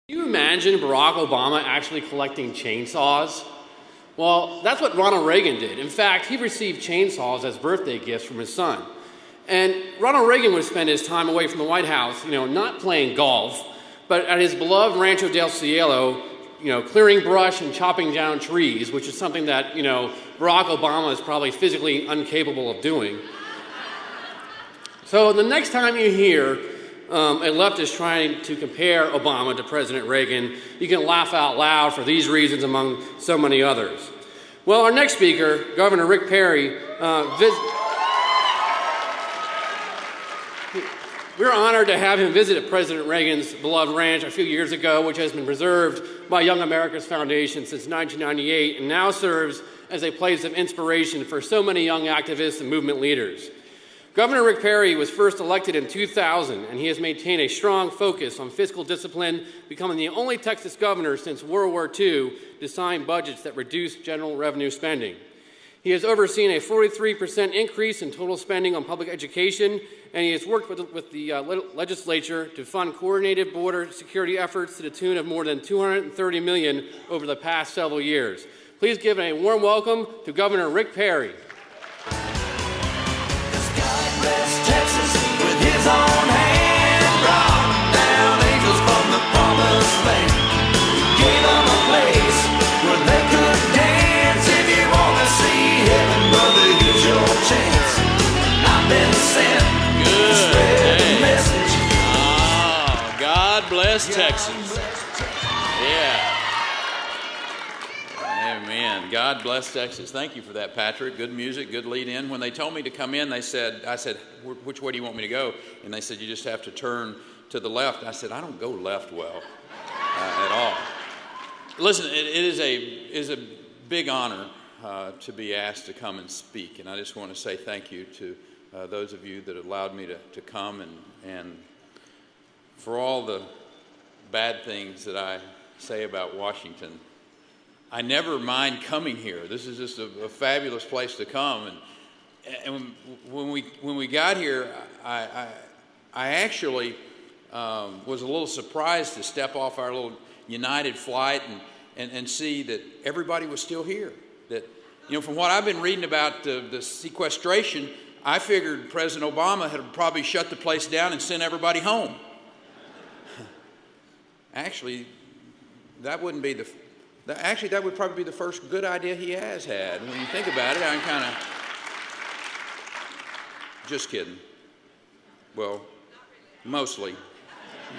Can you imagine Barack Obama actually collecting chainsaws? Well, that's what Ronald Reagan did. In fact, he received chainsaws as birthday gifts from his son. And Ronald Reagan would spend his time away from the White House, not playing golf, but at his beloved Rancho del Cielo, clearing brush and chopping down trees, which is something that, Barack Obama is probably physically incapable of doing. So the next time you hear a leftist trying to compare Obama to President Reagan, you can laugh out loud for these reasons among so many others. Well, our next speaker, Governor Rick Perry, we're honored to have him visit President Reagan's beloved ranch a few years ago, which has been preserved by Young America's Foundation since 1998 and now serves as a place of inspiration for so many young activists and movement leaders. Governor Rick Perry was first elected in 2000, and he has maintained a strong focus on fiscal discipline, becoming the only Texas governor since World War II to sign budgets that reduce general revenue spending. He has overseen a 43% increase in total spending on public education, and he has worked with the legislature to fund coordinated border security efforts to the tune of more than $230 million over the past several years. Please give a warm welcome to Governor Rick Perry. Texas with his own hand, brought down angels from the promised land. Gave them a place where they could dance. If you want to see heaven, brother, here's your chance. I've been sent to spread the message. Oh, God bless Texas. Yeah. Amen. God bless Texas. Thank you for that, Patrick. Good music, good lead in. When they told me to come in, I said, which way do you want me to go? And they said, you just have to turn to the left. I said, I don't go left well at all. Listen, it is a big honor to be asked to come and speak. And I just want to say thank you to those of you that allowed me to come and for all the bad things that I say about Washington. I never mind coming here. This is just a fabulous place to come. And when we got here, I actually was a little surprised to step off our little United flight and see that everybody was still here. That, from what I've been reading about the sequestration, I figured President Obama had probably shut the place down and sent everybody home. Actually, that would probably be the first good idea he has had. When you think about it, I'm kind of just kidding. Well, mostly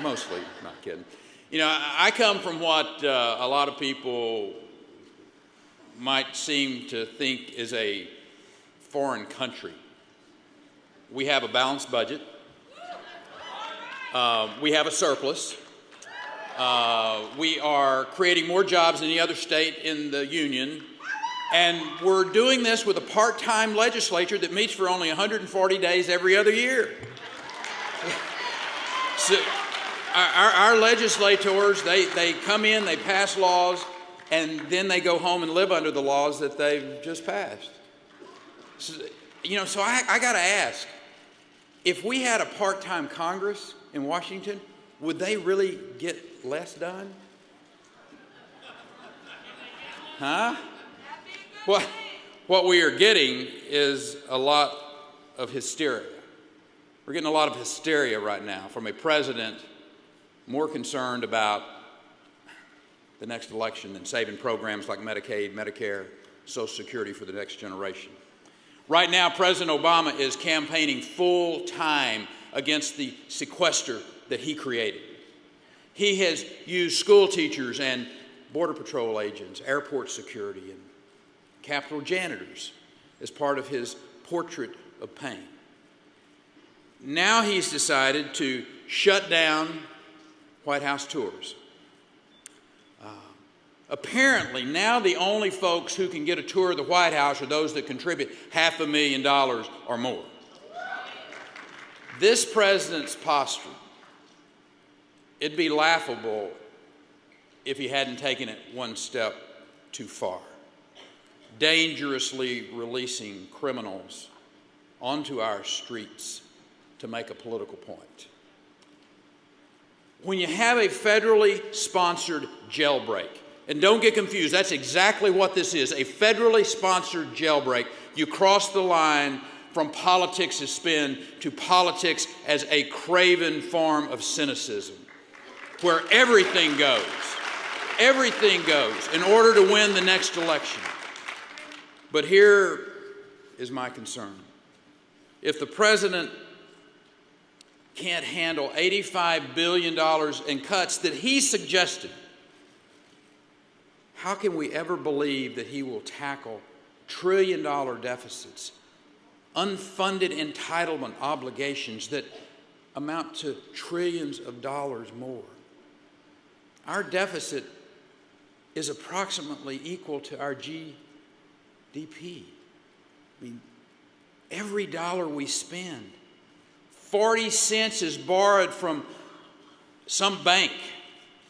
not kidding. I come from what a lot of people might seem to think is a foreign country. We have a balanced budget. We have a surplus. We are creating more jobs than any other state in the union, and we're doing this with a part-time legislature that meets for only 140 days every other year. So our legislators, they come in, they pass laws, and then they go home and live under the laws that they've just passed. So I got to ask, if we had a part-time Congress in Washington, would they really get less done? Huh? What we are getting is a lot of hysteria. We're getting a lot of hysteria right now from a president more concerned about the next election than saving programs like Medicaid, Medicare, Social Security for the next generation. Right now, President Obama is campaigning full time against the sequester that he created. He has used school teachers and Border Patrol agents, airport security, and Capitol janitors as part of his portrait of pain. Now he's decided to shut down White House tours. Apparently, now the only folks who can get a tour of the White House are those that contribute $500,000 or more. This president's posture, it'd be laughable if he hadn't taken it one step too far, dangerously releasing criminals onto our streets to make a political point. When you have a federally sponsored jailbreak, and don't get confused, that's exactly what this is, a federally sponsored jailbreak. You cross the line from politics as spin to politics as a craven form of cynicism, where everything goes in order to win the next election. But here is my concern. If the president can't handle $85 billion in cuts that he suggested, how can we ever believe that he will tackle trillion-dollar deficits, unfunded entitlement obligations that amount to trillions of dollars more? Our deficit is approximately equal to our GDP. I mean, every dollar we spend, 40 cents is borrowed from some bank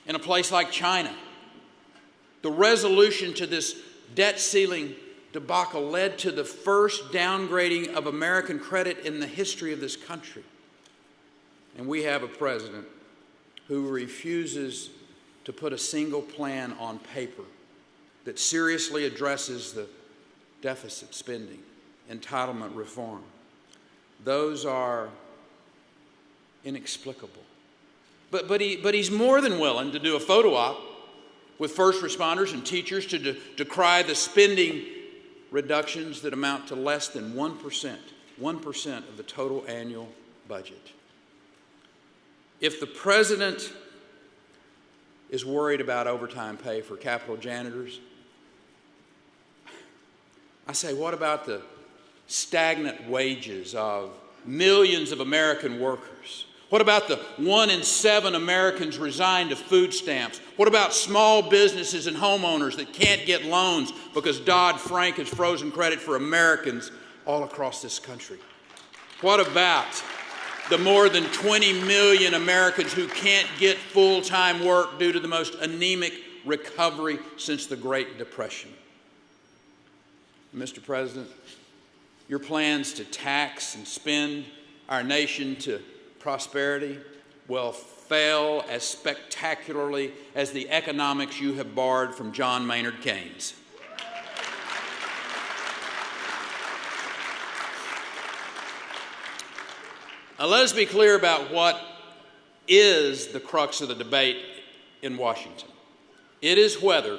in a place like China. The resolution to this debt ceiling debacle led to the first downgrading of American credit in the history of this country. And we have a president who refuses to put a single plan on paper that seriously addresses the deficit spending, entitlement reform. Those are inexplicable. But he's more than willing to do a photo op with first responders and teachers to decry the spending reductions that amount to less than 1% of the total annual budget. If the president is worried about overtime pay for Capitol janitors, I say, what about the stagnant wages of millions of American workers? What about the 1 in 7 Americans resigned to food stamps? What about small businesses and homeowners that can't get loans because Dodd-Frank has frozen credit for Americans all across this country? What about the more than 20 million Americans who can't get full-time work due to the most anemic recovery since the Great Depression? Mr. President, your plans to tax and spend our nation to prosperity will fail as spectacularly as the economics you have borrowed from John Maynard Keynes. Now, let us be clear about what is the crux of the debate in Washington. It is whether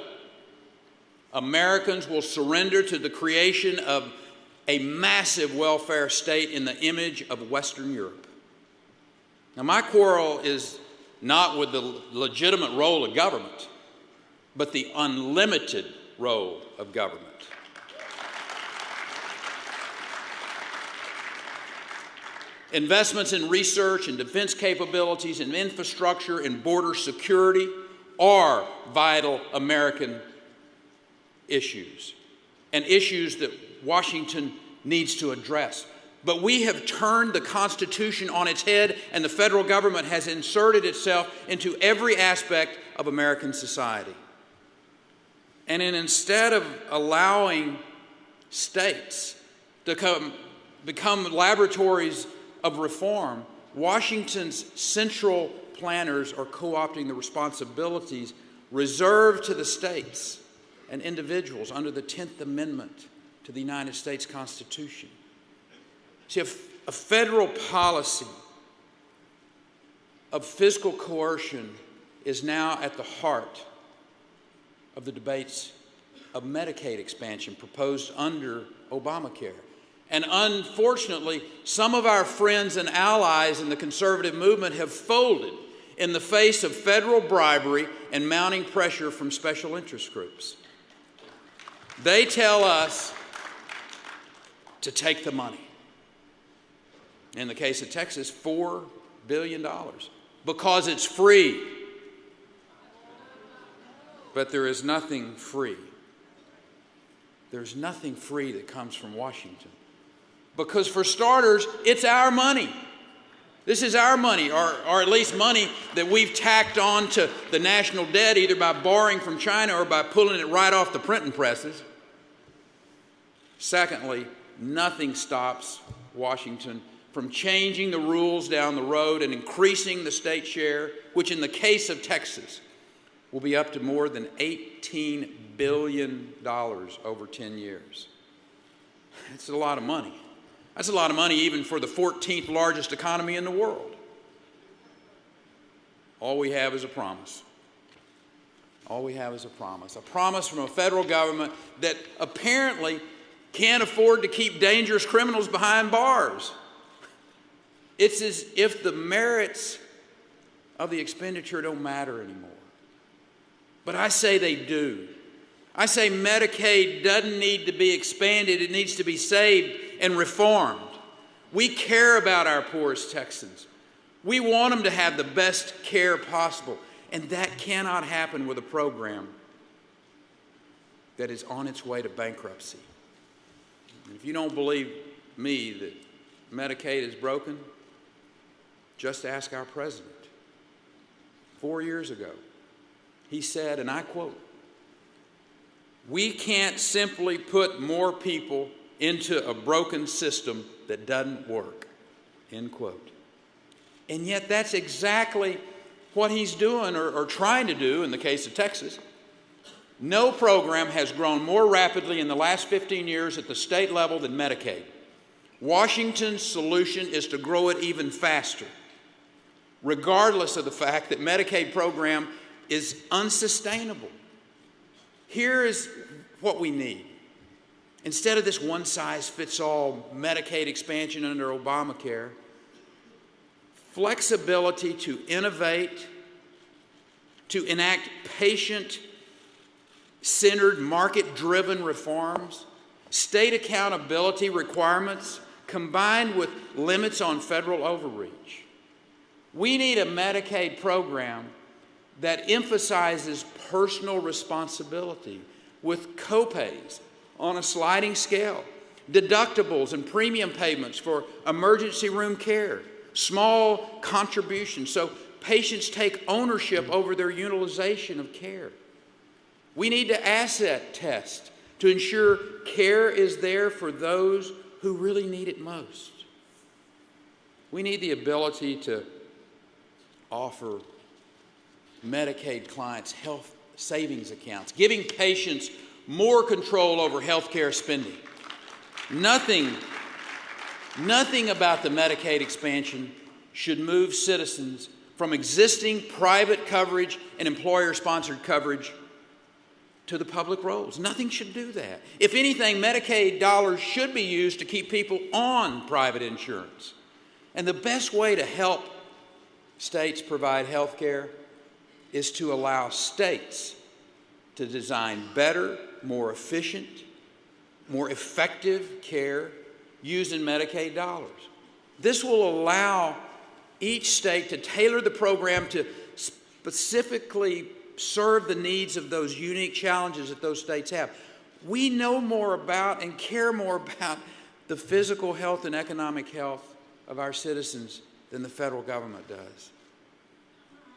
Americans will surrender to the creation of a massive welfare state in the image of Western Europe. Now, my quarrel is not with the legitimate role of government, but the unlimited role of government. Investments in research and defense capabilities and infrastructure and border security are vital American issues and issues that Washington needs to address. But we have turned the Constitution on its head, and the federal government has inserted itself into every aspect of American society. And instead of allowing states to become laboratories of reform, Washington's central planners are co-opting the responsibilities reserved to the states and individuals under the 10th Amendment to the United States Constitution. See, a federal policy of fiscal coercion is now at the heart of the debates of Medicaid expansion proposed under Obamacare. And unfortunately, some of our friends and allies in the conservative movement have folded in the face of federal bribery and mounting pressure from special interest groups. They tell us to take the money. In the case of Texas, $4 billion, because it's free. But there is nothing free. There's nothing free that comes from Washington. Because for starters, it's our money. This is our money, or at least money that we've tacked on to the national debt either by borrowing from China or by pulling it right off the printing presses. Secondly, nothing stops Washington from changing the rules down the road and increasing the state share, which in the case of Texas will be up to more than $18 billion over 10 years. That's a lot of money. That's a lot of money even for the 14th largest economy in the world. All we have is a promise. All we have is a promise from a federal government that apparently can't afford to keep dangerous criminals behind bars. It's as if the merits of the expenditure don't matter anymore. But I say they do. I say Medicaid doesn't need to be expanded, it needs to be saved and reformed. We care about our poorest Texans. We want them to have the best care possible, and that cannot happen with a program that is on its way to bankruptcy. And if you don't believe me that Medicaid is broken, just ask our president. 4 years ago, he said, and I quote, "We can't simply put more people into a broken system that doesn't work," end quote. And yet that's exactly what he's doing or trying to do in the case of Texas. No program has grown more rapidly in the last 15 years at the state level than Medicaid. Washington's solution is to grow it even faster, regardless of the fact that Medicaid program is unsustainable. Here is what we need. Instead of this one-size-fits-all Medicaid expansion under Obamacare, flexibility to innovate, to enact patient-centered, market-driven reforms, state accountability requirements, combined with limits on federal overreach. We need a Medicaid program that emphasizes personal responsibility with copays on a sliding scale, deductibles and premium payments for emergency room care, small contributions so patients take ownership over their utilization of care. We need to asset test to ensure care is there for those who really need it most. We need the ability to offer Medicaid clients health savings accounts, giving patients more control over health care spending. Nothing about the Medicaid expansion should move citizens from existing private coverage and employer-sponsored coverage to the public rolls. Nothing should do that. If anything, Medicaid dollars should be used to keep people on private insurance. And the best way to help states provide health care is to allow states to design better, more efficient, more effective care using Medicaid dollars. This will allow each state to tailor the program to specifically serve the needs of those unique challenges that those states have. We know more about and care more about the physical health and economic health of our citizens than the federal government does.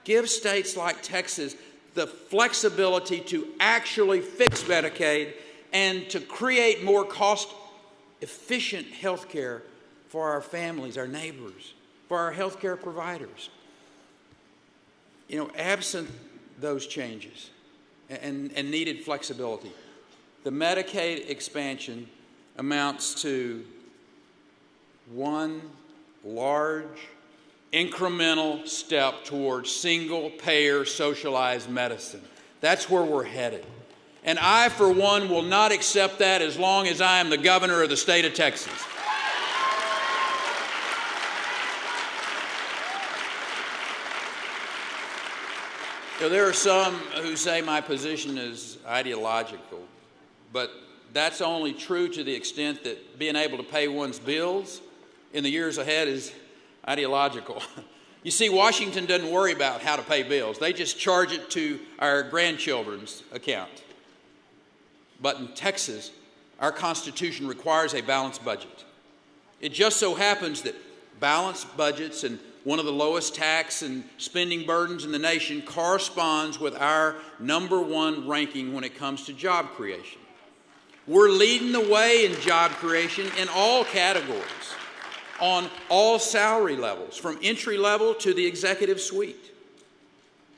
Give states like Texas the flexibility to actually fix Medicaid and to create more cost-efficient health care for our families, our neighbors, for our health care providers. You know, absent those changes and needed flexibility, the Medicaid expansion amounts to one large incremental step towards single-payer socialized medicine. That's where we're headed. And I, for one, will not accept that as long as I am the governor of the state of Texas. You know, there are some who say my position is ideological, but that's only true to the extent that being able to pay one's bills in the years ahead is ideological. You see, Washington doesn't worry about how to pay bills. They just charge it to our grandchildren's account. But in Texas, our Constitution requires a balanced budget. It just so happens that balanced budgets and one of the lowest tax and spending burdens in the nation corresponds with our #1 ranking when it comes to job creation. We're leading the way in job creation in all categories. on all salary levels, from entry level to the executive suite.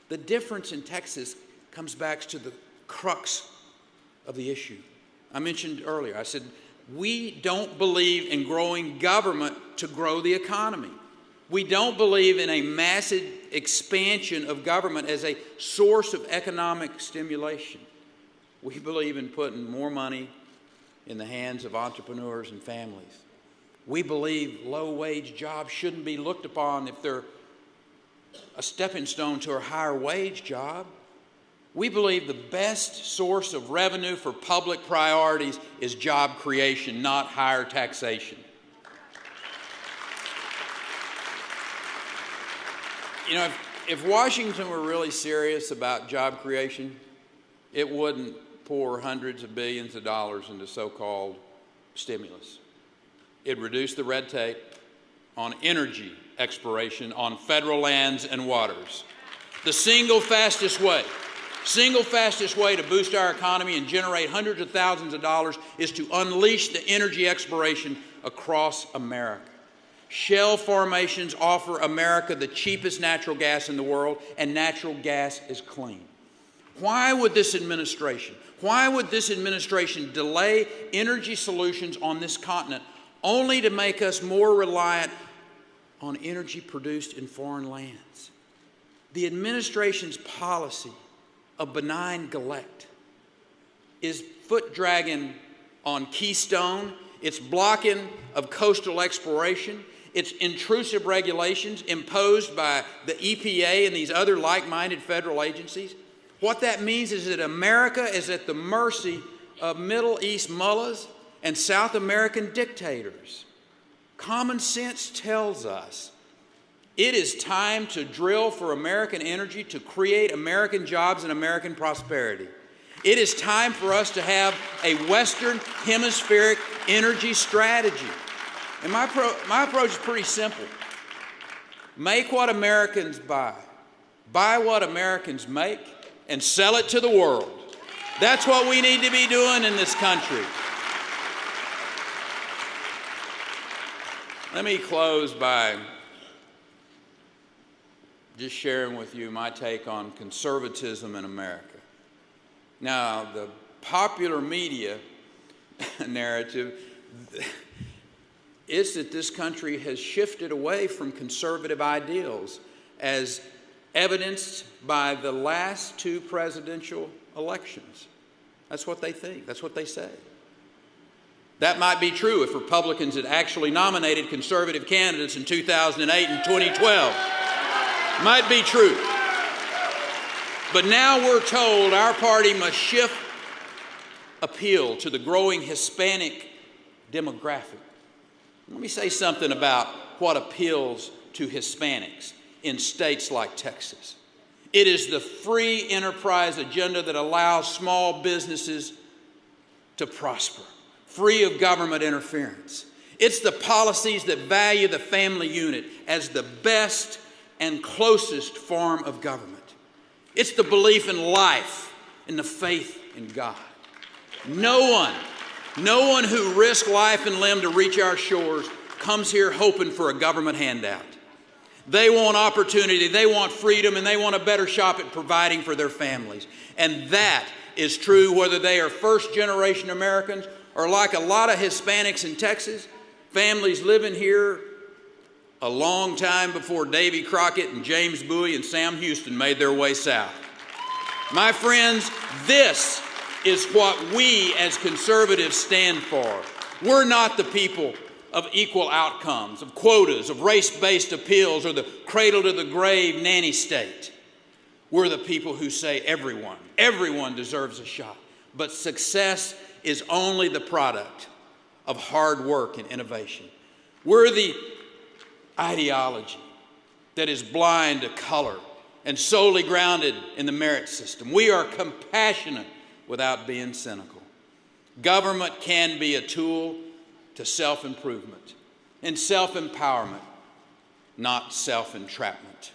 The difference in Texas comes back to the crux of the issue. I mentioned earlier, I said, we don't believe in growing government to grow the economy. We don't believe in a massive expansion of government as a source of economic stimulation. We believe in putting more money in the hands of entrepreneurs and families. We believe low-wage jobs shouldn't be looked upon if they're a stepping stone to a higher wage job. We believe the best source of revenue for public priorities is job creation, not higher taxation. You know, if Washington were really serious about job creation, it wouldn't pour hundreds of billions of dollars into so-called stimulus. It'd reduce the red tape on energy exploration on federal lands and waters. The single fastest way to boost our economy and generate hundreds of thousands of dollars is to unleash the energy exploration across America. Shale formations offer America the cheapest natural gas in the world, and natural gas is clean. Why would this administration delay energy solutions on this continent only to make us more reliant on energy produced in foreign lands? The administration's policy of benign neglect is foot dragging on Keystone, it's blocking of coastal exploration, it's intrusive regulations imposed by the EPA and these other like-minded federal agencies. What that means is that America is at the mercy of Middle East mullahs and South American dictators. Common sense tells us it is time to drill for American energy to create American jobs and American prosperity. It is time for us to have a Western hemispheric energy strategy. And my approach is pretty simple. Make what Americans buy what Americans make, and sell it to the world. That's what we need to be doing in this country. Let me close by just sharing with you my take on conservatism in America. Now, the popular media narrative is that this country has shifted away from conservative ideals, as evidenced by the last two presidential elections. That's what they think. That's what they say. That might be true if Republicans had actually nominated conservative candidates in 2008 and 2012. Might be true. But now we're told our party must shift appeal to the growing Hispanic demographic. Let me say something about what appeals to Hispanics in states like Texas. It is the free enterprise agenda that allows small businesses to prosper, free of government interference. It's the policies that value the family unit as the best and closest form of government. It's the belief in life and the faith in God. No one who risks life and limb to reach our shores comes here hoping for a government handout. They want opportunity, they want freedom, and they want a better shot at providing for their families. And that is true whether they are first-generation Americans or, like a lot of Hispanics in Texas, families living here a long time before Davy Crockett and James Bowie and Sam Houston made their way south. My friends, this is what we as conservatives stand for. We're not the people of equal outcomes, of quotas, of race-based appeals, or the cradle-to-the-grave nanny state. We're the people who say everyone deserves a shot. But success is only the product of hard work and innovation. We're the ideology that is blind to color and solely grounded in the merit system. We are compassionate without being cynical. Government can be a tool to self-improvement and self-empowerment, not self-entrapment.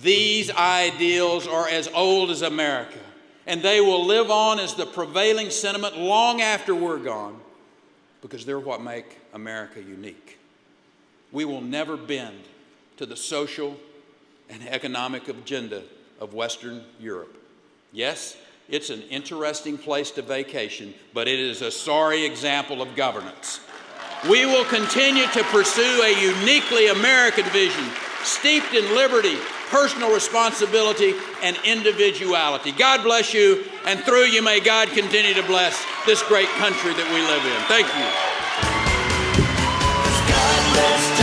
These ideals are as old as America, and they will live on as the prevailing sentiment long after we're gone, because they're what make America unique. we will never bend to the social and economic agenda of Western Europe. Yes, it's an interesting place to vacation, but it is a sorry example of governance. We will continue to pursue a uniquely American vision, steeped in liberty, personal responsibility, and individuality. God bless you, and through you may God continue to bless this great country that we live in. Thank you. God bless